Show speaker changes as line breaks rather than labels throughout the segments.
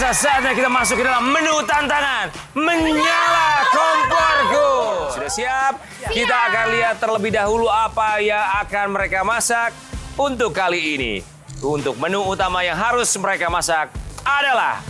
sudah saatnya kita masuk ke dalam menu tantangan Menyala Komporku. Sudah siap? Kita akan lihat terlebih dahulu apa yang akan mereka masak untuk kali ini. Untuk menu utama yang harus mereka masak adalah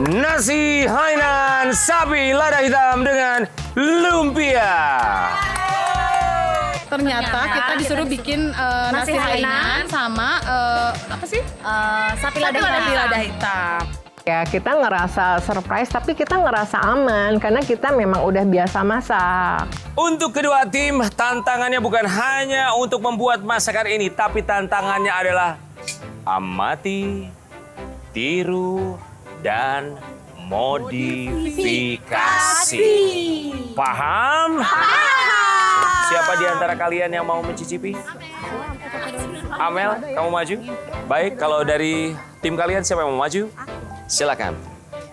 nasi Hainan sapi lada hitam dengan lumpia.
Ternyata kita disuruh bikin nasi Hainan sama apa sih?
Sapi lada hitam.
Ya, kita ngerasa surprise, tapi kita ngerasa aman karena kita memang udah biasa masak.
Untuk kedua tim, tantangannya bukan hanya untuk membuat masakan ini, tapi tantangannya adalah amati, tiru, dan modifikasi. Paham? Siapa di antara kalian yang mau mencicipi? Amel, kamu maju? Baik, kalau dari tim kalian siapa yang mau maju? Silakan,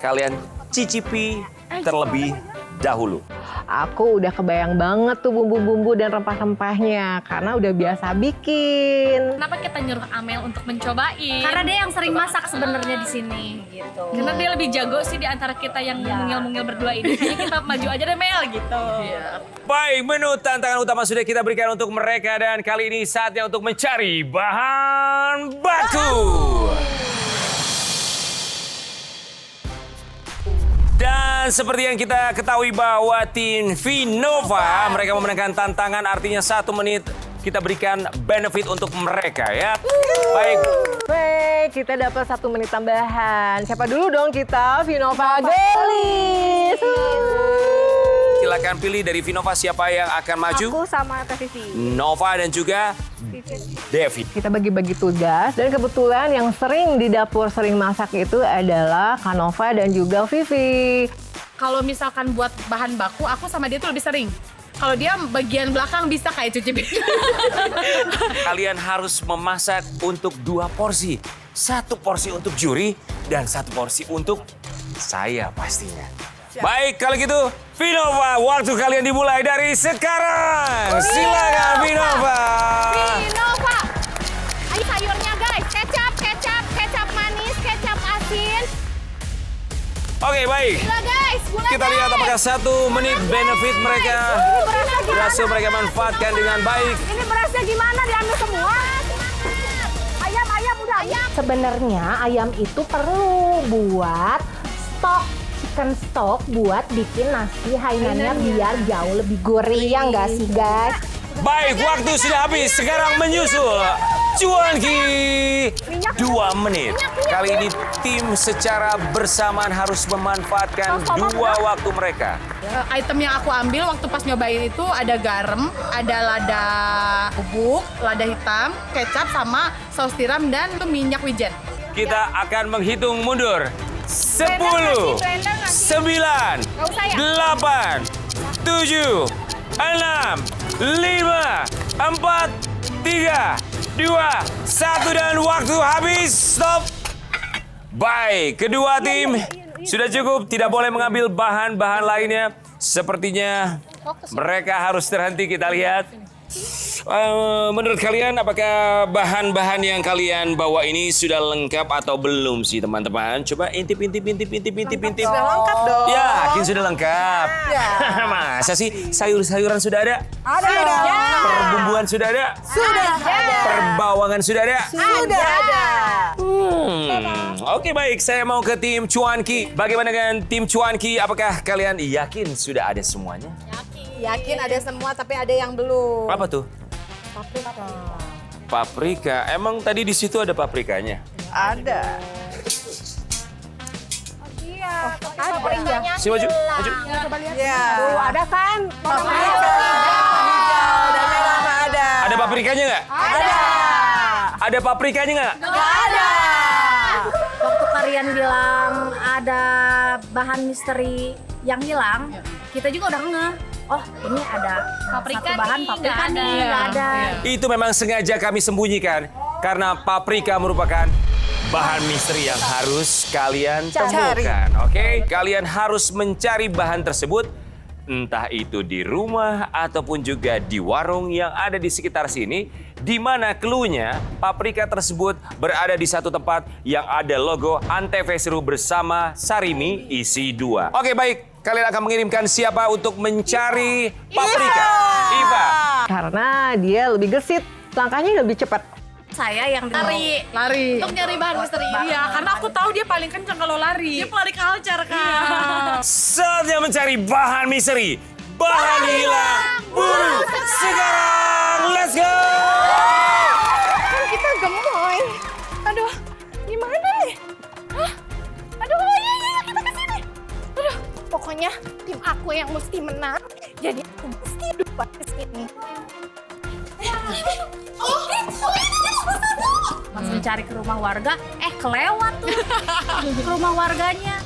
kalian cicipi terlebih dahulu.
Aku udah kebayang banget tuh bumbu-bumbu dan rempah-rempahnya karena udah biasa bikin.
Kenapa kita nyuruh Amel untuk mencobain? Karena dia yang sering masak sebenarnya di sini, gitu.
Karena dia lebih jago sih di antara kita yang mungil-mungil berdua ini. Kayaknya kita maju aja deh Mel gitu.
Baik, menu tantangan utama sudah kita berikan untuk mereka dan kali ini saatnya untuk mencari bahan baku. Dan seperti yang kita ketahui bahwa tim Vinova mereka memenangkan tantangan, artinya 1 menit kita berikan benefit untuk mereka ya. Baik.
Baik, kita dapat 1 menit tambahan. Siapa dulu dong kita? Vinova Gelis.
Silakan pilih dari Vinova siapa yang akan maju.
Aku sama Teh Vivi.
Nova dan juga Devi.
Kita bagi-bagi tugas dan kebetulan yang sering di dapur sering masak itu adalah Kanova dan juga Vivi.
Kalau misalkan buat bahan baku, aku sama dia tuh lebih sering. Kalau dia bagian belakang bisa kayak cuci piring.
Kalian harus memasak untuk 2 porsi. 1 porsi untuk juri dan 1 porsi untuk saya pastinya. Baik, kalau gitu Vinova, waktu kalian dimulai dari sekarang. Silakan Vinova.
Vinova. Ayo sayurnya guys, kecap manis, kecap asin.
Oke, baik.
Gula guys, gula
Kita lihat apakah 1 menit benefit mereka berhasil mereka manfaatkan dengan baik.
Ini berasnya gimana? Diambil semua? Ayam udah ayam.
Sebenarnya ayam itu perlu buat chicken stock buat bikin nasi Hainannya biar jauh lebih gurih, ya nggak sih guys?
Baik, waktu sudah habis. Sekarang menyusul Cuanki 2 menit. Kali ini tim secara bersamaan harus memanfaatkan 2 waktu mereka.
Item yang aku ambil waktu pas nyobain itu ada garam, ada lada bubuk, lada hitam, kecap sama saus tiram dan itu minyak wijen.
Kita akan menghitung mundur. 10, 9, 8, 7, 6, 5, 4, 3, 2, 1 dan waktu habis. Stop. Baik, kedua tim sudah cukup. Tidak boleh mengambil bahan-bahan lainnya. Sepertinya mereka harus terhenti. Kita lihat. Menurut kalian apakah bahan-bahan yang kalian bawa ini sudah lengkap atau belum sih teman-teman? Coba intip.
Sudah lengkap dong.
Yakin sudah lengkap? Masa sih sayur-sayuran sudah ada?
Ada.
Perbumbuan sudah ada?
Sudah ada.
Perbawangan sudah ada?
Sudah ada.
Oke, baik, saya mau ke tim Cuanki. Bagaimana dengan tim Cuanki? Apakah kalian yakin sudah ada semuanya?
Yakin ada semua tapi ada yang belum.
Apa tuh? Paprika. Emang tadi di situ ada paprikanya?
Ada.
Iya,
Paprikanya
Si maju.
Ya.
tuh ada kan?
Paprika. Hijau dan merah ada.
Ada paprikanya nggak?
Ada.
Ada paprikanya nggak?
Ada.
Waktu kalian bilang ada bahan misteri yang hilang, kita juga udah ngeh. Oh, ini ada
Paprika
satu bahan
nih,
paprika
nggak
nih,
ada.
nggak ada.
Itu memang sengaja kami sembunyikan karena paprika merupakan bahan misteri yang harus kalian temukan. Oke, kalian harus mencari bahan tersebut Entah itu di rumah ataupun juga di warung yang ada di sekitar sini, di mana cluenya paprika tersebut berada di satu tempat yang ada logo Antv Seru bersama Sarimi isi 2. Oke, baik. Kalian akan mengirimkan siapa untuk mencari paprika? Iva.
Karena dia lebih gesit, langkahnya lebih cepat.
Saya yang
Lari. Untuk nyari bahan misteri. Iya, karena aku tahu dia paling kencang kalau lari. Dia pelari culture kan.
Saatnya mencari bahan misteri. Bahan hilang buru sekarang. Let's go!
Kan kita gemoy. Aduh, gimana nih? Hah? Aduh, iya, kita kesini. Aduh, pokoknya tim aku yang mesti menang. Jadi aku mesti dapat kesini.
pas mencari ke rumah warga, kelewat tuh ke rumah warganya.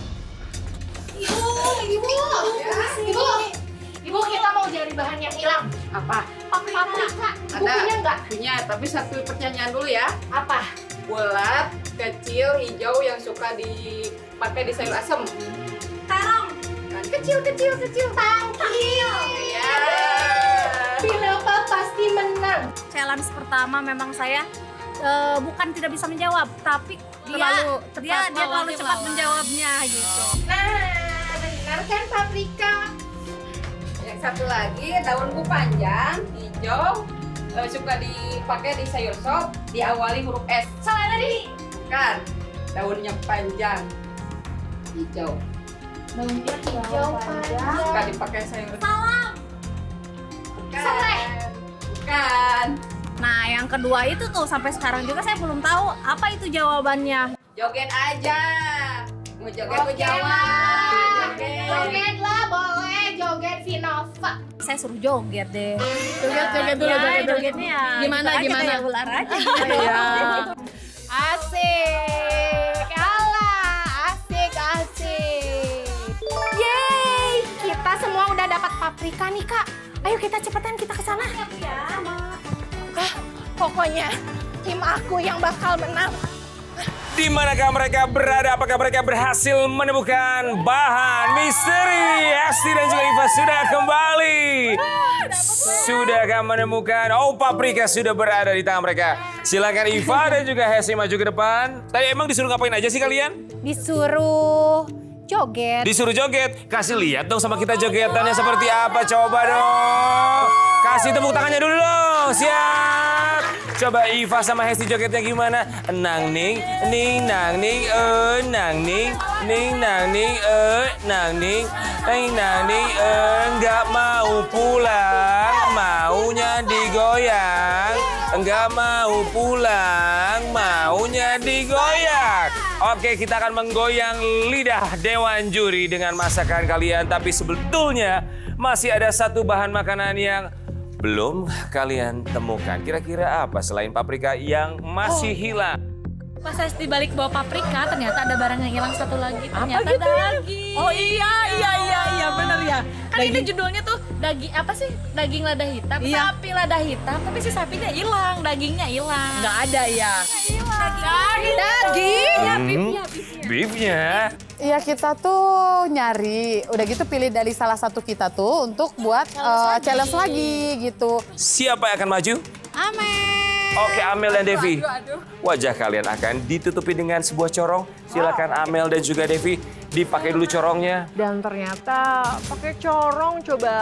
Ibu, kita mau cari bahan yang hilang.
Apa?
Paprika. Ibu punya nggak?
Punya, tapi satu pertanyaan dulu ya.
Apa?
Bulat, kecil, hijau yang suka dipakai di sayur asem.
Terong.
Kan kecil.
Tangkil.
Ya.
Kenapa pasti menang?
Challenge pertama memang saya bukan tidak bisa menjawab, tapi
Terlalu
dia
cepat
terlalu cepat menjawabnya gitu.
Nah, benar kan paprika?
Yang satu lagi daun bu panjang, hijau, suka dipakai di sayur sop, diawali huruf S.
Salah tadi.
Kan, daunnya panjang, hijau.
Daunnya hijau panjang.
Suka dipakai sayur.
Salam.
Serai.
Bukan.
Nah, yang kedua itu tuh sampai sekarang juga saya belum tahu apa itu jawabannya.
Joget aja. Mau joget mau
Oke
jawab.
lah.
Joget.
Joget lah, boleh. Joget Vinova.
Saya suruh joget deh.
Joget dulu, joget dulu.
Jogetnya ya.
Gimana,
gitu aja
gimana?
kayak ular aja.
Iya.
Asik. Alah, asik. Yeay, kita semua udah dapat paprika nih, Kak. Ayo kita cepetan kita ke sana. Pokoknya tim aku yang bakal menang.
Di manakah mereka berada? Apakah mereka berhasil menemukan bahan misteri? Esti dan juga Iva sudah kembali. Sudahkah menemukan? Oh, paprika sudah berada di tangan mereka. Silakan Iva dan juga Hesti maju ke depan. Tadi emang disuruh ngapain aja sih kalian?
Disuruh joget.
Disuruh joget. Kasih lihat dong sama kita jogetannya seperti apa. Coba dong. Kasih tepuk tangannya dulu dong. Siap. Coba Iva sama Hesti jogetnya gimana? Nang ning, ning nang ning, nang ning, nang ning, nang ning, nang ning, enggak mau pulang, maunya digoyang, enggak mau pulang, maunya digoyang. Oke, kita akan menggoyang lidah Dewan Juri dengan masakan kalian, tapi sebetulnya masih ada satu bahan makanan yang belum kalian temukan. Kira-kira apa selain paprika yang masih hilang?
Pas Hesti balik bawa paprika, ternyata ada barang yang hilang satu lagi. Ternyata daging.
Oh iya bener ya.
Kan ini judulnya tuh daging apa sih? Daging lada hitam.
Iya.
Sapi lada hitam, tapi si sapinya hilang, dagingnya hilang.
Nggak ada ya.
Daging? Beefnya.
Iya, kita tuh nyari, udah gitu pilih dari salah satu kita tuh untuk buat challenge lagi gitu.
Siapa yang akan maju?
Amel.
Oke, Amel dan Devi. Wajah kalian akan ditutupi dengan sebuah corong. Silakan Amel dan juga Devi dipakai dulu corongnya.
Dan ternyata pakai corong coba.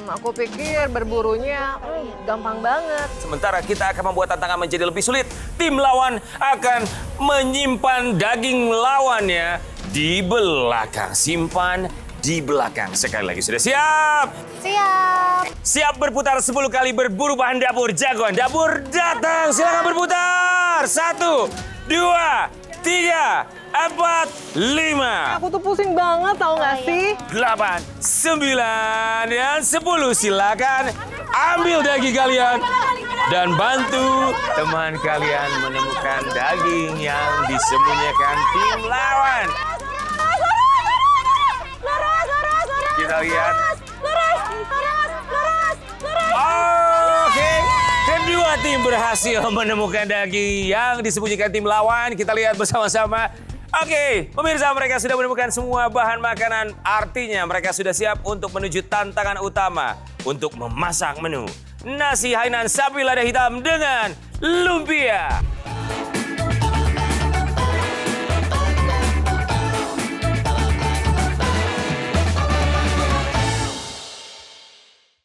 Aku pikir berburunya gampang banget.
Sementara kita akan membuat tantangan menjadi lebih sulit. Tim lawan akan menyimpan daging lawannya di belakang. Simpan di belakang. Sekali lagi sudah siap?
Siap.
Siap berputar 10 kali berburu bahan dapur. Jagoan dapur datang. Silakan berputar. 1, 2, 3, 4, 5.
Aku tuh pusing banget tau gak sih?
8, 9, dan 10. Silakan ambil daging kalian dan bantu teman kalian menemukan daging yang disembunyikan tim lawan. Kita lihat. Oke, kedua tim berhasil menemukan daging yang disembunyikan tim lawan. Kita lihat bersama-sama. Oke, pemirsa, mereka sudah menemukan semua bahan makanan. Artinya mereka sudah siap untuk menuju tantangan utama untuk memasak menu nasi Hainan sapi lada hitam dengan lumpia.